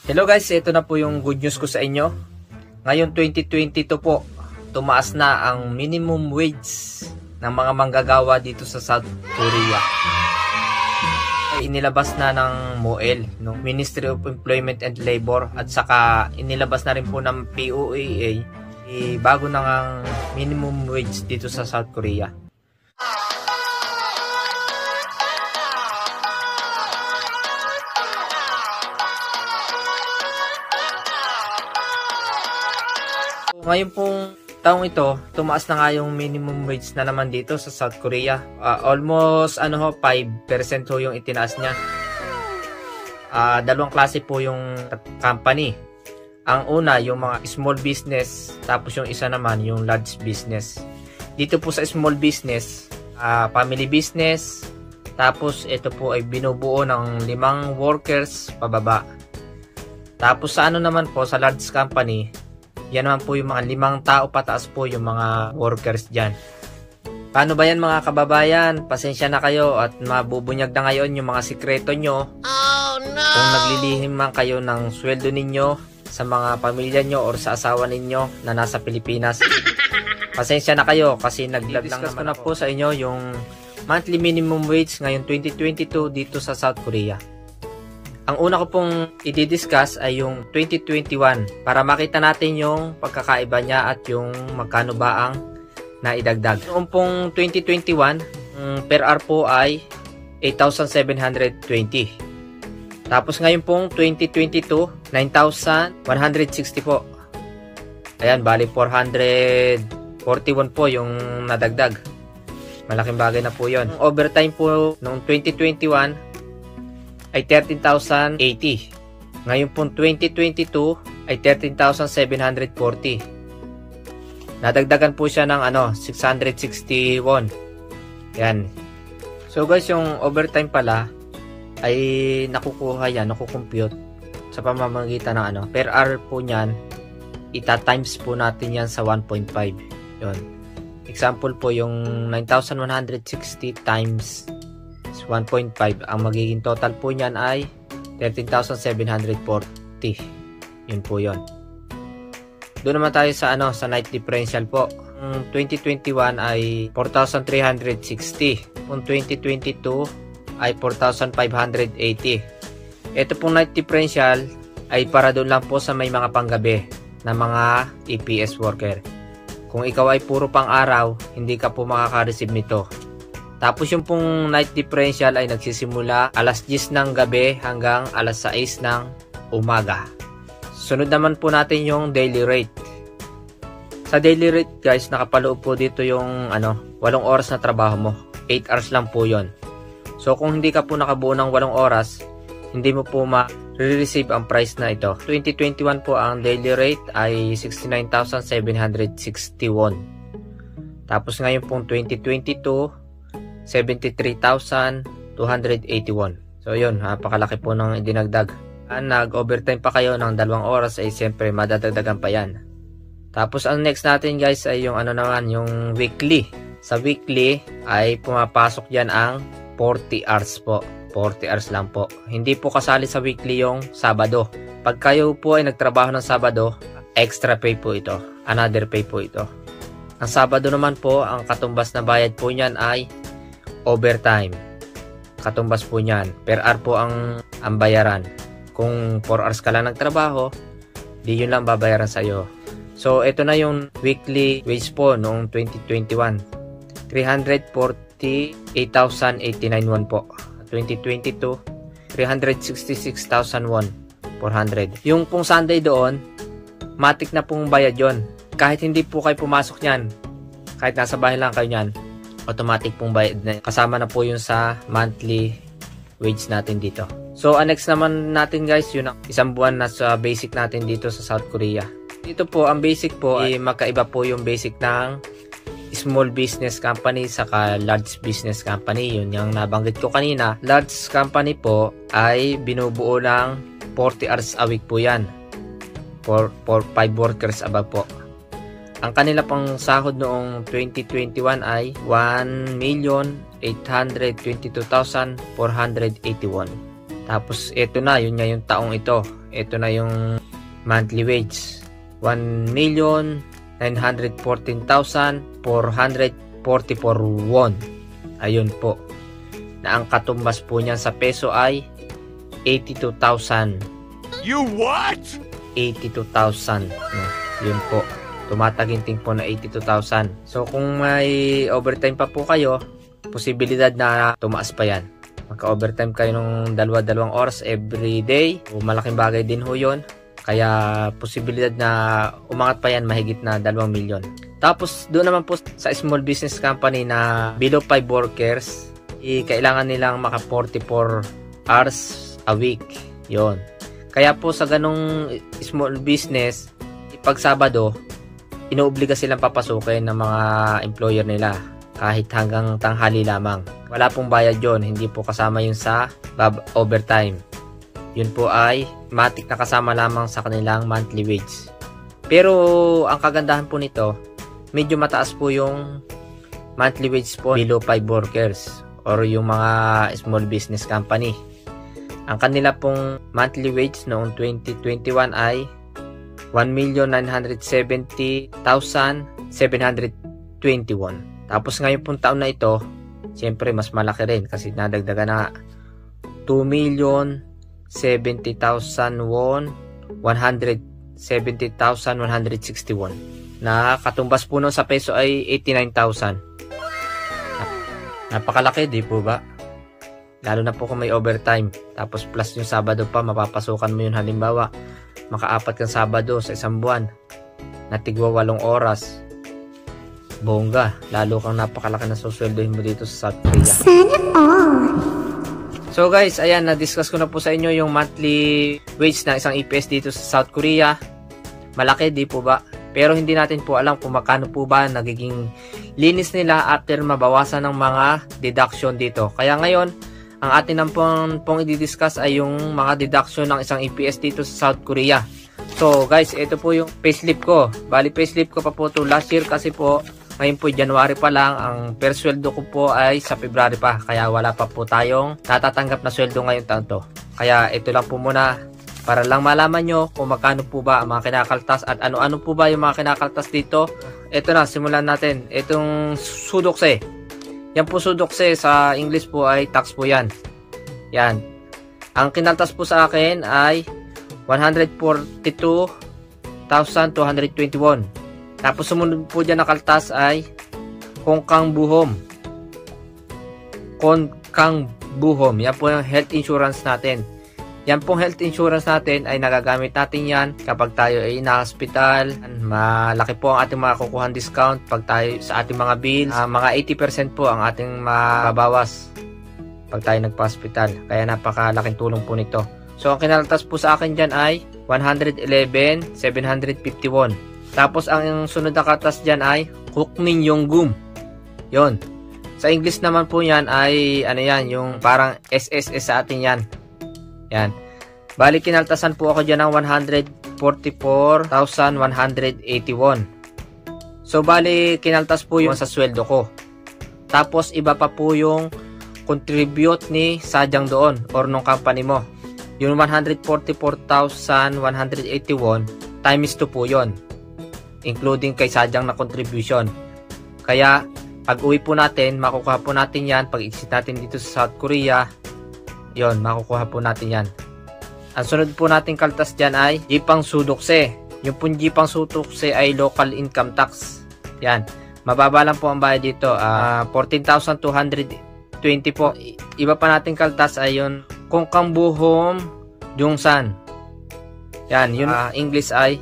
Hello guys, ito na po yung good news ko sa inyo. Ngayon 2022 po, tumaas na ang minimum wage ng mga manggagawa dito sa South Korea. Inilabas na ng MOEL, no? Ministry of Employment and Labor, at saka inilabas na rin po ng POAA, bago na ang minimum wage dito sa South Korea. Ngayon pong taong ito, tumaas na nga yung minimum wage na naman dito sa South Korea. Almost 5% ho yung itinaas niya. Dalawang klase po yung company. Ang una, yung mga small business, tapos yung isa naman, yung large business. Dito po sa small business, family business, tapos ito po ay binubuo ng 5 workers pababa. Tapos sa naman po, sa large company, yan naman po yung mga 5 tao pataas po yung mga workers dyan. Paano ba yan mga kababayan? Pasensya na kayo at mabubunyag na ngayon yung mga sikreto nyo. Oh no! Kung naglilihim man kayo ng sweldo ninyo sa mga pamilya nyo or sa asawa ninyo na nasa Pilipinas. Pasensya na kayo kasi nag-vlog lang naman ako. Po sa inyo yung monthly minimum wage ngayon 2022 dito sa South Korea. Ang una ko pong i-discuss ay yung 2021 para makita natin yung pagkakaiba niya at yung magkano ba ang naidagdag. Noong pong 2021, per hour po ay 8,720. Tapos ngayon pong 2022, 9,160 po. Ayan, bali 441 po yung nadagdag. Malaking bagay na po yun. Overtime po noong 2021, ay 13,080. Ngayon pong 2022 ay 13,740. Nadagdagan po siya ng 661. Yan. So guys, yung overtime pala ay nakukuha yan, nakukompute sa pamamagitan ng per hour po niyan, ita-times po natin yan sa 1.5. Yun. Example po yung 9,160 times 1.5, ang magiging total po niyan ay 13,740. Yun po yun. Doon naman tayo sa sa night differential po. 2021 ay 4,360. Kung 2022 ay 4,580. Ito pong night differential ay para doon lang po sa may mga panggabi na mga EPS worker. Kung ikaw ay puro pang araw, hindi ka po makaka-receive nito. Tapos yung pong night differential ay nagsisimula alas 10 ng gabi hanggang alas 6 ng umaga. Sunod naman po natin yung daily rate. Sa daily rate guys, nakapaloob po dito yung 8 oras na trabaho mo. 8 hours lang po yon. So kung hindi ka po nakabuo ng 8 oras, hindi mo po ma-receive ang price na ito. 2021 po ang daily rate ay 69,761. Tapos ngayon pong 2022, 73,281. So yun, napakalaki po ng idinagdag. Nag-overtime pa kayo ng 2 oras ay siyempre madadagdagan pa yan. Tapos ang next natin guys ay yung yung weekly. Sa weekly ay pumapasok dyan ang 40 hours po. 40 hours lang po. Hindi po kasali sa weekly yung Sabado. Pag kayo po ay nagtrabaho ng Sabado, extra pay po ito. Another pay po ito. Ang Sabado naman po, ang katumbas na bayad po niyan ay overtime. Katumbas po niyan. Per hour po ang bayaran. Kung 4 hours ka lang nagtrabaho, di yun lang babayaran sa iyo. So, ito na yung weekly wage po noong 2021. 348,889 po. 2022, 366,001. 400. Yung pong Sunday doon, matik na pong bayad yon. Kahit hindi po kayo pumasok niyan, kahit nasa bahay lang kayo niyan, automatic pong bayad na. Kasama na po yun sa monthly wage natin dito. So, next naman natin guys, yun ang isang buwan na sa basic natin dito sa South Korea. Dito po, ang basic po ay magkaiba po yung basic ng small business company saka large business company. Yun yung nabanggit ko kanina. Large company po ay binubuo ng 40 hours a week po yan. For 5 workers above po. Ang kanila pang sahod noong 2021 ay 1,822,481. Tapos ito na, yun nga yung taong ito. Ito na yung monthly wage. 1,914,444 won. Ayun po. Na ang katumbas po niyan sa peso ay 82,000. You what? 82,000. No, yun po. Tumataginting po na 82,000. So kung may overtime pa po kayo, posibilidad na tumaas pa yan. Magka-overtime kayo ng 2-2 oras every day. O malaking bagay din ho yun. Kaya posibilidad na umangat pa yan mahigit na 2 milyon. Tapos doon naman po sa small business company na below 5 workers, kailangan nilang maka 44 hours a week. Yon. Kaya po sa ganong small business, pag Sabado, inuobliga silang papasukin ng mga employer nila kahit hanggang tanghali lamang. Wala pong bayad yon, hindi po kasama yun sa overtime. Yun po ay matik na kasama lamang sa kanilang monthly wage. Pero ang kagandahan po nito, medyo mataas po yung monthly wage po below 5 workers or yung mga small business company. Ang kanila pong monthly wage noong 2021 ay 1,970,721. Tapos ngayon pong taon na ito, siyempre mas malaki rin kasi nadagdagan na 2,070,000 won, 170,161. Na katumbas po nun sa peso ay 89,000. Napakalaki, di po ba? Lalo na po kung may overtime. Tapos plus yung Sabado pa, mapapasukan mo yun. Halimbawa, maka-4 kang Sabado sa isang buwan. Natigwa 8 oras. Bongga. Lalo kang napakalaki na susweldohin mo dito sa South Korea. So guys, ayan, na-discuss ko na po sa inyo yung monthly wage ng isang EPS dito sa South Korea. Malaki, di po ba? Pero hindi natin po alam kung magkano po ba nagiging linis nila after mabawasan ng mga deduction dito. Kaya ngayon, ang atin ang pong i-discuss ay yung mga deduction ng isang EPS dito sa South Korea. So guys, ito po yung payslip ko. Bali payslip ko pa po to last year kasi po ngayon po January pa lang. Ang per sweldo ko po ay sa February pa. Kaya wala pa po tayong natatanggap na sweldo ngayon taon to. Kaya ito lang po muna para lang malaman nyo kung magkano po ba ang mga kinakaltas at ano-ano po ba yung mga kinakaltas dito. Ito na, simulan natin. Itong sudokse. Yan po sudokse sa English po ay tax po yan. Yan. Ang kinaltas po sa akin ay 142,221. Tapos sumunod po dyan na kaltas ay Kongkang Buhom. Kongkang Buhom. Yan po yung health insurance natin. Yan pong health insurance natin ay nagagamit natin yan kapag tayo ay na-hospital. Malaki po ang ating makukuha discount pag tayo sa ating mga bills. Mga 80% po ang ating mababawas pag tayo nagpa-hospital. Kaya napakalaking tulong po nito. So ang kinaltas po sa akin dyan ay 111,751. Tapos ang sunod na kaltas dyan ay Hukmin Yonggum. Yon. Sa English naman po yan ay ano yan, yung parang SSS sa atin yan. Yan. Bali kinaltasan po ako dyan ng 144,181. So bali kinaltas po yung sa sweldo ko. Tapos iba pa po yung contribute ni Sadyang doon or nung company mo. Yung 144,181 times 2 po yon, including kay Sadyang na contribution. Kaya pag uwi po natin, makukuha po natin yan. Pag exit natin dito sa South Korea, yon, makukuha po natin yan. Ang sunod po natin kaltas dyan ay Jipang Sudokse. Yung pong Jipang Sudokse ay local income tax. Yan. Mababa lang po ang bayad dito. 14,220 po. Iba pa natin kaltas ay yun Kongkang Buhom Jungsan. Yan. Yun English ay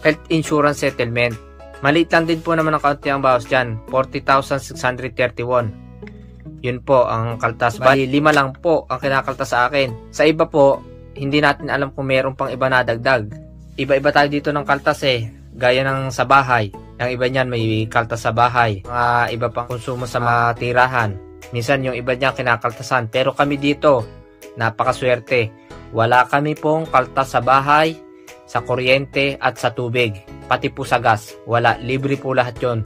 Health Insurance Settlement. Maliit lang din po naman ang kaunti ang bawas dyan. 40,631. Yun po ang kaltas. Bali 5 lang po ang kinakaltas sa akin. Sa iba po, hindi natin alam kung meron pang iba na dagdag. Iba-iba tayo dito ng kaltas eh. Gaya ng sa bahay. Yung iba niyan may kaltas sa bahay. Mga iba pang konsumo sa mga tirahan. Minsan yung iba niyan kinakaltasan. Pero kami dito, napakaswerte. Wala kami pong kaltas sa bahay, sa kuryente at sa tubig. Pati po sa gas. Wala. Libre po lahat yon.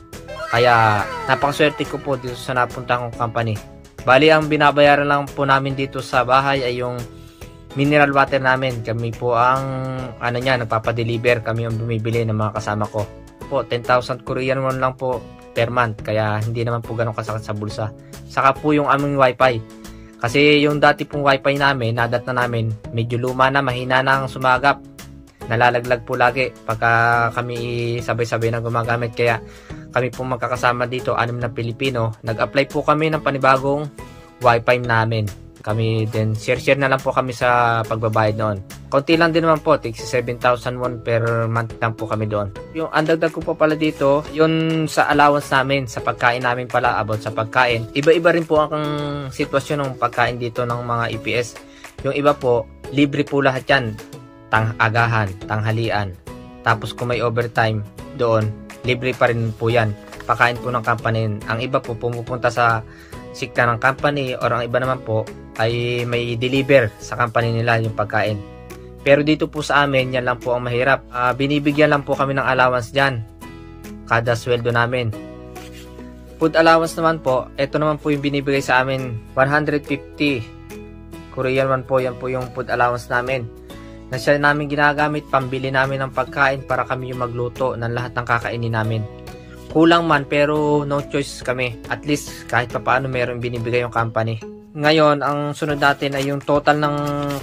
Kaya napakaswerte ko po dito sa napuntang kong company. Bali ang binabayaran lang po namin dito sa bahay ay yung mineral water namin. Kami po ang nagpapadeliver. Kami ang bumibili ng mga kasama ko. Po 10,000 Korean won lang po per month, kaya hindi naman po ganun kasakit sa bulsa. Saka po yung aming wifi. Kasi yung dati pong wifi namin, nadat na namin, medyo luma na, mahina na ang sumagap. Nalalaglag po lagi pagka kami sabay-sabay na gumagamit. Kaya kami po magkakasama dito, 6 na Pilipino. Nag-apply po kami ng panibagong wifi namin. Kami din, share na lang po kami sa pagbabayad noon. Konti lang din naman po, tig 7,000 won per month lang po kami doon. Yung andagdag ko pa pala dito, yun sa allowance namin, sa pagkain namin pala, about sa pagkain. Iba-iba rin po ang sitwasyon ng pagkain dito ng mga EPS. Yung iba po, libre po lahat yan. Agahan, tanghalian. Tapos kung may overtime doon, libre pa rin po yan. Pakain po ng company. Ang iba po pumupunta sa sikta ng company, or ang iba naman po ay may deliver sa company nila yung pagkain. Pero dito po sa amin, yan lang po ang mahirap. Binibigyan lang po kami ng allowance dyan kada sweldo namin. Food allowance naman po, ito naman po yung binibigay sa amin, 150 Korean won po. Yan po yung food allowance namin na siya namin ginagamit, pambili namin ng pagkain para kami yung magluto ng lahat ng kakainin namin. Kulang man, pero no choice kami. At least kahit pa paano meron binibigay yung company. Ngayon, ang sunod natin ay yung total ng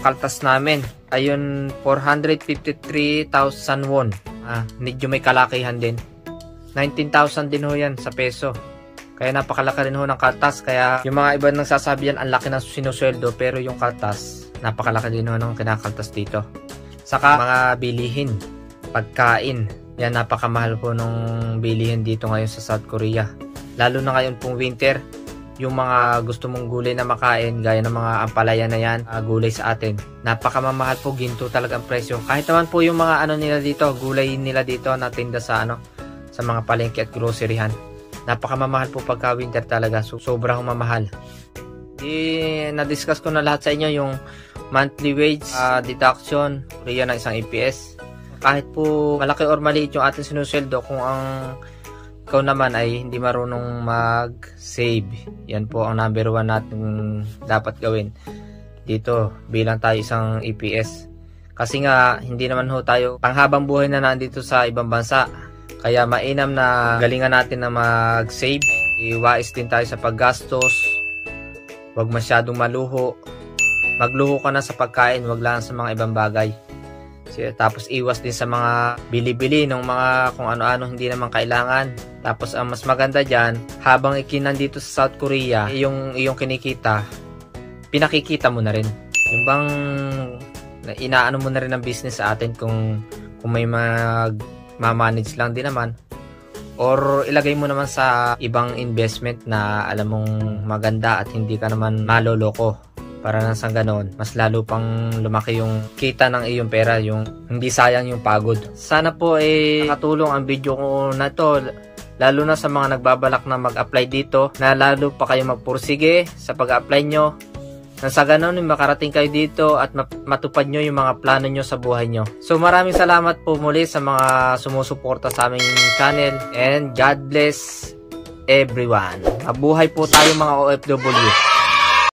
kaltas namin. Ayun, 453,000 won. Medyo may kalakihan din. 19,000 din ho yan sa peso. Kaya napakalaki rin ho ng kaltas. Kaya yung mga iba nang sasabihan, ang laki ng sinusweldo. Pero yung kaltas, napakalaki din ho ng kinakaltas dito. Saka mga bilihin, pagkain. Yan, napakamahal po nung bilihin dito ngayon sa South Korea. Lalo na ngayon pong winter. Yung mga gusto mong gulay na makain, gaya ng mga ampalaya na yan, gulay sa atin, napakamamahal po, ginto talaga ang presyo. Kahit naman po yung mga nila dito, gulay nila dito na tinda sa sa mga palengke at groceryhan, napakamamahal po pagka winter talaga. Sobrang mamahal. Na-discuss ko na lahat sa inyo yung monthly wage deduction Korea ng isang EPS. Kahit po malaki or maliit yung ating sinusweldo, kung ang ikaw naman ay hindi marunong mag-save, yan po ang number 1 natin dapat gawin dito bilang tayo isang EPS. Kasi nga, hindi naman ho tayo panghabang buhay na nandito sa ibang bansa. Kaya mainam na galingan natin na mag-save. Iwais din tayo sa paggastos. Huwag masyadong maluho. Magluho ka na sa pagkain, wag lang sa mga ibang bagay. Tapos iwas din sa mga bili-bili ng mga kung ano-ano hindi naman kailangan. Tapos ang mas maganda dyan, habang ikinandito sa South Korea, yung kinikita, pinakikita mo na rin. Yung bang inaano mo na rin ang business sa atin kung may manage lang din naman. Or ilagay mo naman sa ibang investment na alam mong maganda at hindi ka naman maloloko. Para nang sa ganon, mas lalo pang lumaki yung kita ng iyong pera, yung hindi sayang yung pagod. Sana po nakatulong ang video ko na to, lalo na sa mga nagbabalak na mag-apply dito, na lalo pa kayo magpursige sa pag-apply nyo. Nang sa ganon, makarating kayo dito at matupad nyo yung mga plano nyo sa buhay nyo. So maraming salamat po muli sa mga sumusuporta sa aming channel, and God bless everyone. Mabuhay po tayo mga OFW.